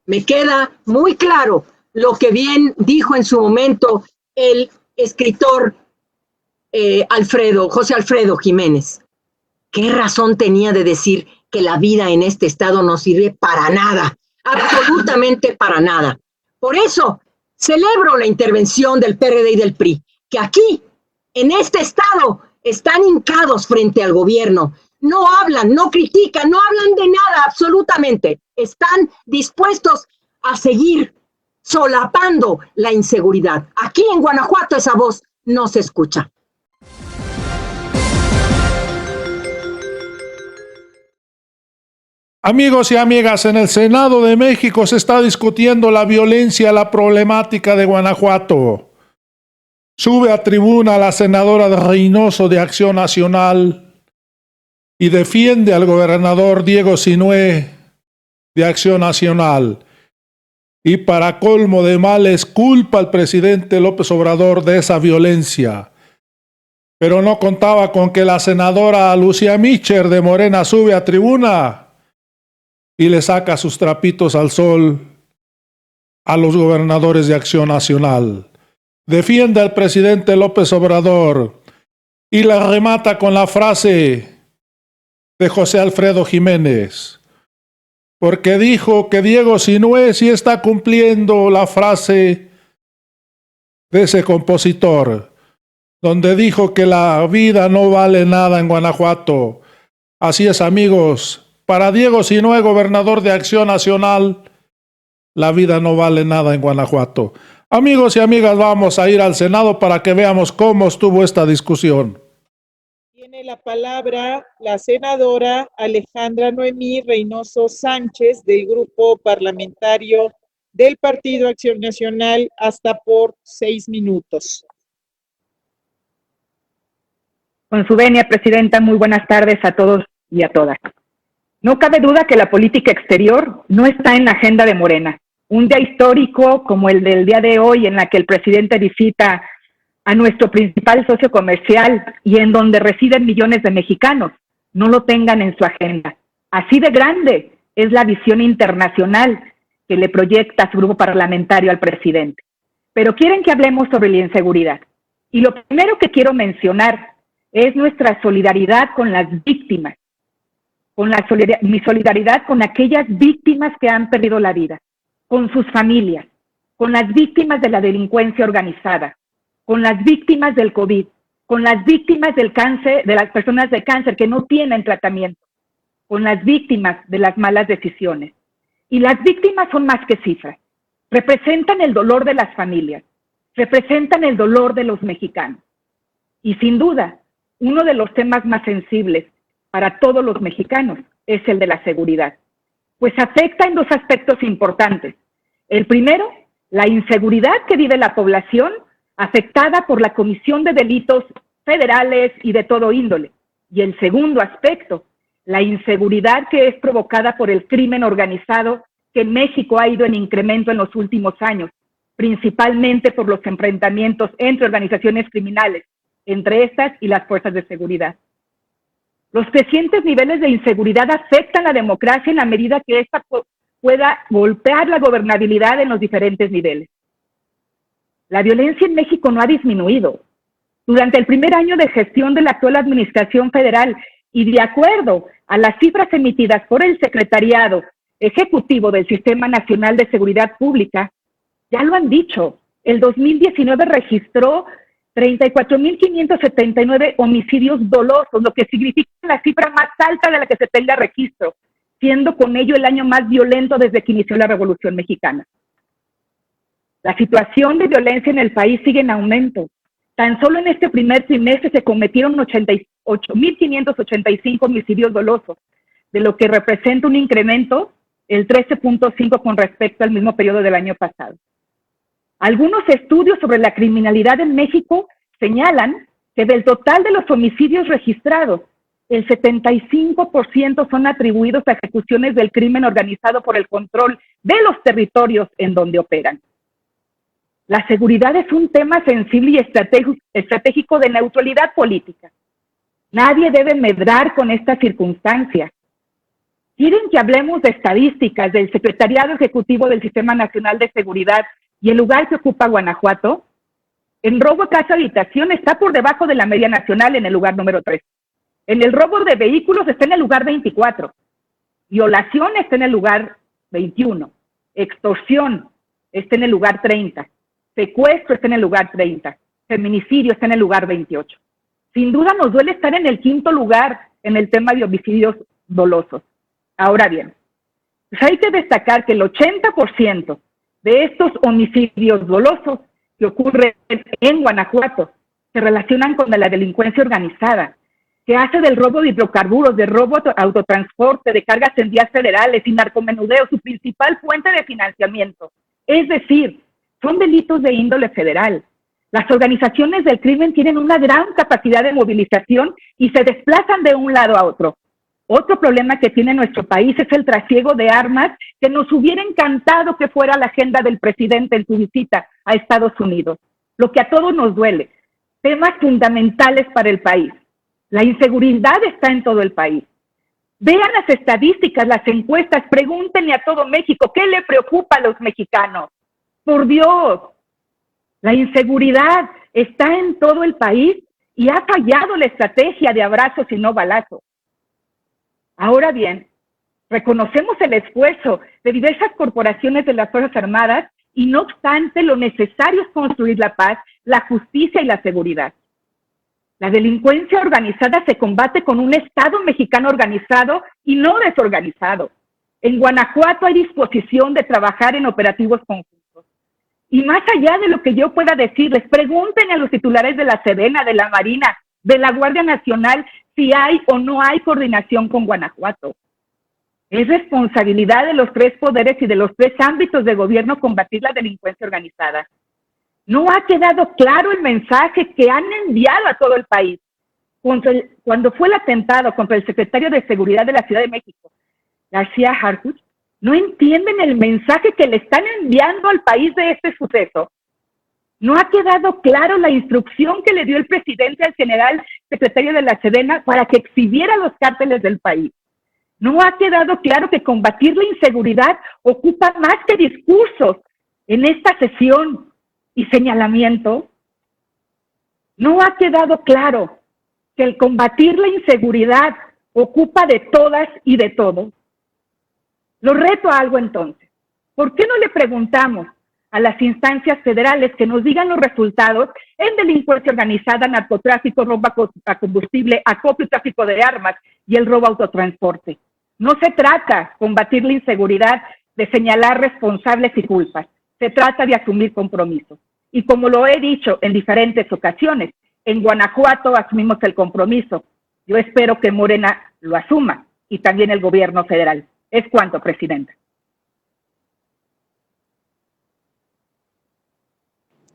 me queda muy claro lo que bien dijo en su momento el escritor José Alfredo Jiménez. ¿Qué razón tenía de decir que la vida en este estado no sirve para nada? Absolutamente para nada. Por eso celebro la intervención del PRD y del PRI, que aquí, en este estado, están hincados frente al gobierno. No hablan, no critican, no hablan de nada, absolutamente. Están dispuestos a seguir solapando la inseguridad. Aquí en Guanajuato esa voz no se escucha. Amigos y amigas, en el Senado de México se está discutiendo la violencia, la problemática de Guanajuato. Sube a tribuna la senadora de Reynoso de Acción Nacional y defiende al gobernador Diego Sinué de Acción Nacional. Y para colmo de males, culpa al presidente López Obrador de esa violencia. Pero no contaba con que la senadora Lucía Mitcher de Morena sube a tribuna y le saca sus trapitos al sol a los gobernadores de Acción Nacional. Defiende al presidente López Obrador y la remata con la frase de José Alfredo Jiménez, porque dijo que Diego Sinué sí está cumpliendo la frase de ese compositor, donde dijo que la vida no vale nada en Guanajuato. Así es, amigos. Para Diego Sinué, gobernador de Acción Nacional, la vida no vale nada en Guanajuato. Amigos y amigas, vamos a ir al Senado para que veamos cómo estuvo esta discusión. Tiene la palabra la senadora Alejandra Noemí Reynoso Sánchez, del Grupo Parlamentario del Partido Acción Nacional, hasta por 6 minutos. Con su venia, Presidenta, muy buenas tardes a todos y a todas. No cabe duda que la política exterior no está en la agenda de Morena. Un día histórico como el del día de hoy, en la que el presidente visita a nuestro principal socio comercial y en donde residen millones de mexicanos, no lo tengan en su agenda. Así de grande es la visión internacional que le proyecta su grupo parlamentario al presidente. Pero quieren que hablemos sobre la inseguridad. Y lo primero que quiero mencionar es nuestra solidaridad con las víctimas, mi solidaridad con aquellas víctimas que han perdido la vida, con sus familias, con las víctimas de la delincuencia organizada, con las víctimas del COVID, con las víctimas del cáncer, de las personas de cáncer que no tienen tratamiento, con las víctimas de las malas decisiones. Y las víctimas son más que cifras, representan el dolor de las familias, representan el dolor de los mexicanos. Y sin duda, uno de los temas más sensibles para todos los mexicanos es el de la seguridad, pues afecta en dos aspectos importantes. El primero, la inseguridad que vive la población afectada por la comisión de delitos federales y de todo índole. Y el segundo aspecto, la inseguridad que es provocada por el crimen organizado que en México ha ido en incremento en los últimos años, principalmente por los enfrentamientos entre organizaciones criminales, entre estas y las fuerzas de seguridad. Los crecientes niveles de inseguridad afectan la democracia en la medida que ésta pueda golpear la gobernabilidad en los diferentes niveles. La violencia en México no ha disminuido. Durante el primer año de gestión de la actual administración federal y de acuerdo a las cifras emitidas por el Secretariado Ejecutivo del Sistema Nacional de Seguridad Pública, ya lo han dicho, el 2019 registró 34,579 homicidios dolosos, lo que significa la cifra más alta de la que se tenga registro, siendo con ello el año más violento desde que inició la Revolución Mexicana. La situación de violencia en el país sigue en aumento. Tan solo en este primer trimestre se cometieron 88,585 homicidios dolosos, de lo que representa un incremento el 13.5 con respecto al mismo periodo del año pasado. Algunos estudios sobre la criminalidad en México señalan que del total de los homicidios registrados, el 75% son atribuidos a ejecuciones del crimen organizado por el control de los territorios en donde operan. La seguridad es un tema sensible y estratégico de neutralidad política. Nadie debe medrar con esta circunstancia. ¿Quieren que hablemos de estadísticas del Secretariado Ejecutivo del Sistema Nacional de Seguridad y el lugar que ocupa Guanajuato? En robo a casa habitación está por debajo de la media nacional en el lugar número 3. En el robo de vehículos está en el lugar 24. Violación está en el lugar 21. Extorsión está en el lugar 30. Secuestro está en el lugar 30. Feminicidio está en el lugar 28. Sin duda nos duele estar en el 5º lugar en el tema de homicidios dolosos. Ahora bien, pues hay que destacar que el 80% de estos homicidios dolosos que ocurren en Guanajuato se relacionan con la delincuencia organizada, que hace del robo de hidrocarburos, de robo autotransporte, de cargas en vías federales y narcomenudeo su principal fuente de financiamiento. Es decir, son delitos de índole federal. Las organizaciones del crimen tienen una gran capacidad de movilización y se desplazan de un lado a otro. Otro problema que tiene nuestro país es el trasiego de armas, que nos hubiera encantado que fuera la agenda del presidente en su visita a Estados Unidos. Lo que a todos nos duele, temas fundamentales para el país. La inseguridad está en todo el país. Vean las estadísticas, las encuestas, pregúntenle a todo México, ¿qué le preocupa a los mexicanos? Por Dios, la inseguridad está en todo el país y ha fallado la estrategia de abrazos y no balazos. Ahora bien, reconocemos el esfuerzo de diversas corporaciones de las Fuerzas Armadas y no obstante lo necesario es construir la paz, la justicia y la seguridad. La delincuencia organizada se combate con un Estado mexicano organizado y no desorganizado. En Guanajuato hay disposición de trabajar en operativos conjuntos. Y más allá de lo que yo pueda decirles, pregunten a los titulares de la Sedena, de la Marina, de la Guardia Nacional, si hay o no hay coordinación con Guanajuato. Es responsabilidad de los 3 poderes y de los 3 ámbitos de gobierno combatir la delincuencia organizada. No ha quedado claro el mensaje que han enviado a todo el país. Cuando fue el atentado contra el secretario de Seguridad de la Ciudad de México, García Harfuch, no entienden el mensaje que le están enviando al país de este suceso. No ha quedado claro la instrucción que le dio el presidente al general secretario de la Sedena para que exhibiera los cárteles del país. No ha quedado claro que combatir la inseguridad ocupa más que discursos en esta sesión y señalamiento. No ha quedado claro que el combatir la inseguridad ocupa de todas y de todos. Lo reto a algo entonces. ¿Por qué no le preguntamos a las instancias federales que nos digan los resultados en delincuencia organizada, narcotráfico, robo a combustible, acopio y tráfico de armas y el robo a autotransporte? No se trata de combatir la inseguridad, de señalar responsables y culpas. Se trata de asumir compromisos. Y como lo he dicho en diferentes ocasiones, en Guanajuato asumimos el compromiso. Yo espero que Morena lo asuma y también el gobierno federal. Es cuanto, Presidenta.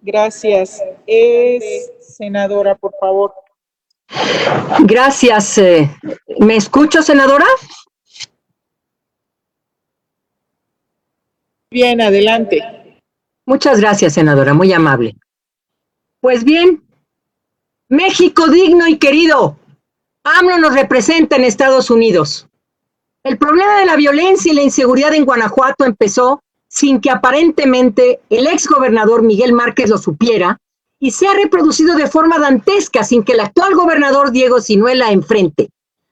Gracias. Senadora, por favor. Gracias. ¿Me escucho, senadora? Bien, adelante. Muchas gracias, senadora, muy amable. Pues bien, México digno y querido, AMLO nos representa en Estados Unidos. El problema de la violencia y la inseguridad en Guanajuato empezó sin que aparentemente el exgobernador Miguel Márquez lo supiera y se ha reproducido de forma dantesca sin que el actual gobernador Diego Sinue enfrente.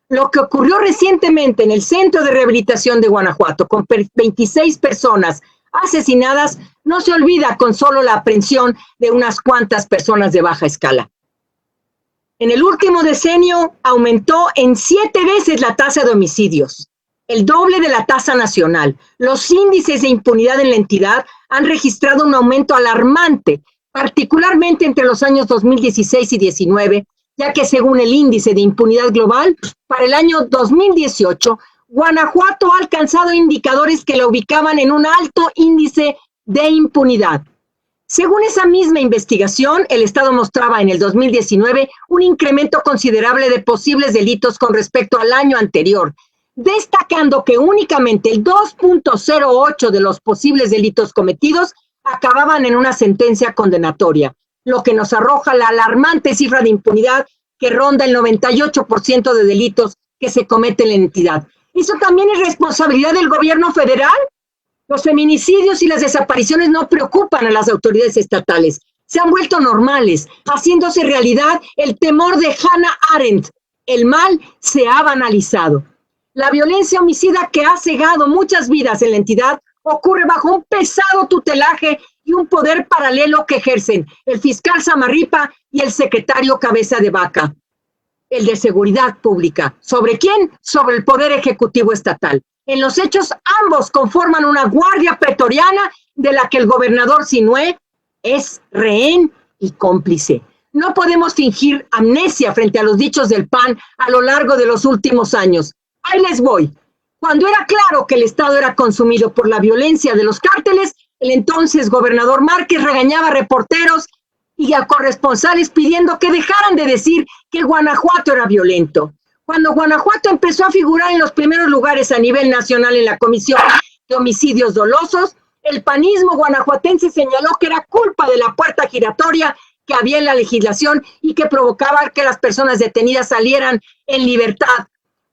Lo que ocurrió recientemente en el Centro de Rehabilitación de Guanajuato con 26 personas asesinadas no se olvida con solo la aprehensión de unas cuantas personas de baja escala. En el último decenio aumentó en 7 veces la tasa de homicidios, el doble de la tasa nacional. Los índices de impunidad en la entidad han registrado un aumento alarmante, particularmente entre los años 2016 y 2019, ya que según el índice de impunidad global, para el año 2018, Guanajuato ha alcanzado indicadores que la ubicaban en un alto índice de impunidad. Según esa misma investigación, el Estado mostraba en el 2019 un incremento considerable de posibles delitos con respecto al año anterior, destacando que únicamente el 2.08 de los posibles delitos cometidos acababan en una sentencia condenatoria, lo que nos arroja la alarmante cifra de impunidad que ronda el 98% de delitos que se cometen en la entidad. ¿Eso también es responsabilidad del gobierno federal? Los feminicidios y las desapariciones no preocupan a las autoridades estatales. Se han vuelto normales, haciéndose realidad el temor de Hannah Arendt. El mal se ha banalizado. La violencia homicida que ha cegado muchas vidas en la entidad ocurre bajo un pesado tutelaje y un poder paralelo que ejercen el fiscal Samarripa y el secretario Cabeza de Vaca, el de Seguridad Pública. ¿Sobre quién? Sobre el Poder Ejecutivo Estatal. En los hechos, ambos conforman una guardia pretoriana de la que el gobernador Sinué es rehén y cómplice. No podemos fingir amnesia frente a los dichos del PAN a lo largo de los últimos años. Ahí les voy. Cuando era claro que el Estado era consumido por la violencia de los cárteles, el entonces gobernador Márquez regañaba a reporteros y a corresponsales pidiendo que dejaran de decir que Guanajuato era violento. Cuando Guanajuato empezó a figurar en los primeros lugares a nivel nacional en la Comisión de Homicidios Dolosos, el panismo guanajuatense señaló que era culpa de la puerta giratoria que había en la legislación y que provocaba que las personas detenidas salieran en libertad.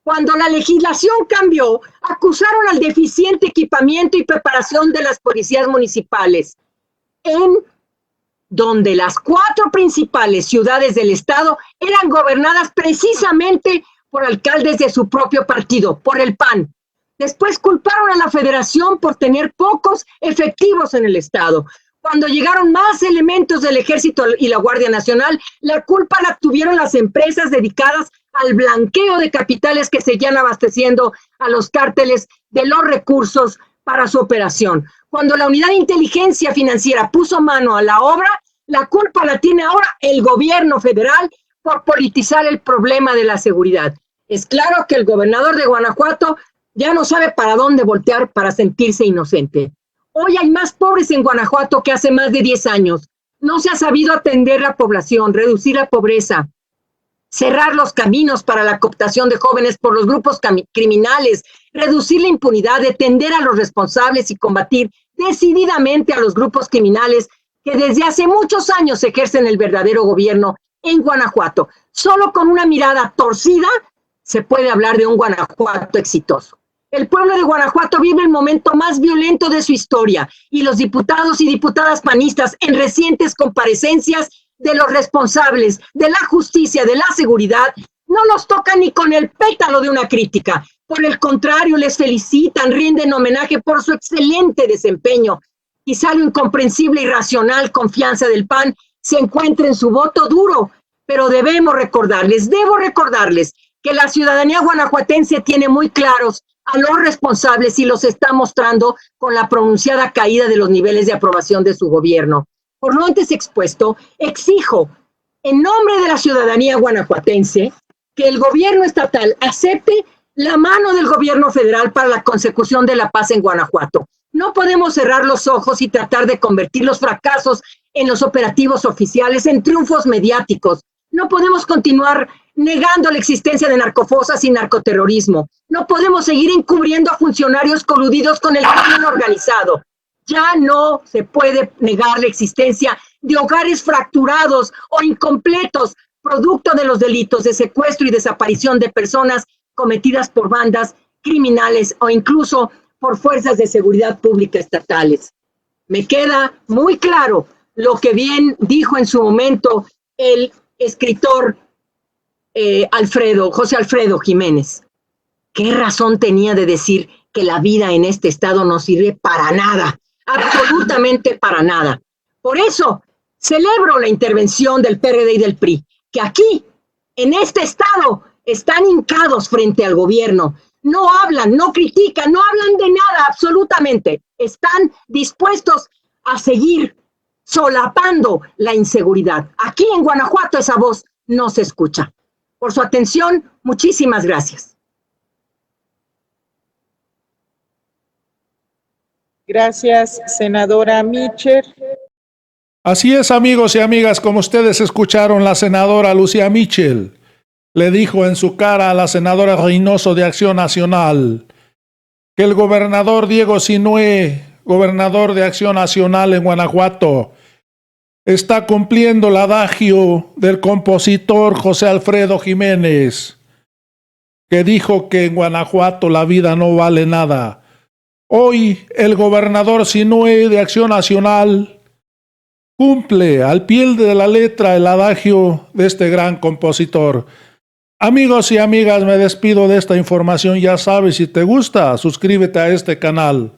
Cuando la legislación cambió, acusaron al deficiente equipamiento y preparación de las policías municipales, en donde las 4 principales ciudades del estado eran gobernadas precisamente por alcaldes de su propio partido, por el PAN. Después culparon a la federación por tener pocos efectivos en el estado. Cuando llegaron más elementos del Ejército y la Guardia Nacional, la culpa la tuvieron las empresas dedicadas al blanqueo de capitales que seguían abasteciendo a los cárteles de los recursos para su operación. Cuando la Unidad de Inteligencia Financiera puso mano a la obra, la culpa la tiene ahora el gobierno federal por politizar el problema de la seguridad. Es claro que el gobernador de Guanajuato ya no sabe para dónde voltear para sentirse inocente. Hoy hay más pobres en Guanajuato que hace más de 10 años. No se ha sabido atender la población, reducir la pobreza, cerrar los caminos para la cooptación de jóvenes por los grupos criminales, reducir la impunidad, detener a los responsables y combatir decididamente a los grupos criminales que desde hace muchos años ejercen el verdadero gobierno en Guanajuato. Solo con una mirada torcida se puede hablar de un Guanajuato exitoso. El pueblo de Guanajuato vive el momento más violento de su historia y los diputados y diputadas panistas en recientes comparecencias de los responsables de la justicia, de la seguridad, no los tocan ni con el pétalo de una crítica. Por el contrario, les felicitan, rinden homenaje por su excelente desempeño. Quizá lo incomprensible y racional confianza del PAN se encuentra en su voto duro, pero debo recordarles que la ciudadanía guanajuatense tiene muy claros a los responsables y los está mostrando con la pronunciada caída de los niveles de aprobación de su gobierno. Por lo antes expuesto, exijo, en nombre de la ciudadanía guanajuatense, que el gobierno estatal acepte la mano del gobierno federal para la consecución de la paz en Guanajuato. No podemos cerrar los ojos y tratar de convertir los fracasos en los operativos oficiales en triunfos mediáticos. No podemos continuar negando la existencia de narcofosas y narcoterrorismo. No podemos seguir encubriendo a funcionarios coludidos con el crimen organizado. Ya no se puede negar la existencia de hogares fracturados o incompletos, producto de los delitos de secuestro y desaparición de personas cometidas por bandas criminales o incluso por fuerzas de seguridad pública estatales. Me queda muy claro lo que bien dijo en su momento el escritor José Alfredo Jiménez. ¿Qué razón tenía de decir que la vida en este estado no sirve para nada? Absolutamente para nada. Por eso celebro la intervención del PRD y del PRI, que aquí, en este estado, están hincados frente al gobierno. No hablan, no critican, no hablan de nada, absolutamente. Están dispuestos a seguir solapando la inseguridad. Aquí en Guanajuato esa voz no se escucha. Por su atención, muchísimas gracias. Gracias, senadora Mitchell. Así es, amigos y amigas, como ustedes escucharon, la senadora Lucía Mitchell le dijo en su cara a la senadora Reynoso de Acción Nacional que el gobernador Diego Sinué, gobernador de Acción Nacional en Guanajuato, está cumpliendo el adagio del compositor José Alfredo Jiménez. que dijo que en Guanajuato la vida no vale nada. Hoy el gobernador Sinue de Acción Nacional cumple al pie de la letra el adagio de este gran compositor. Amigos y amigas, me despido de esta información. Ya sabes, si te gusta, suscríbete a este canal.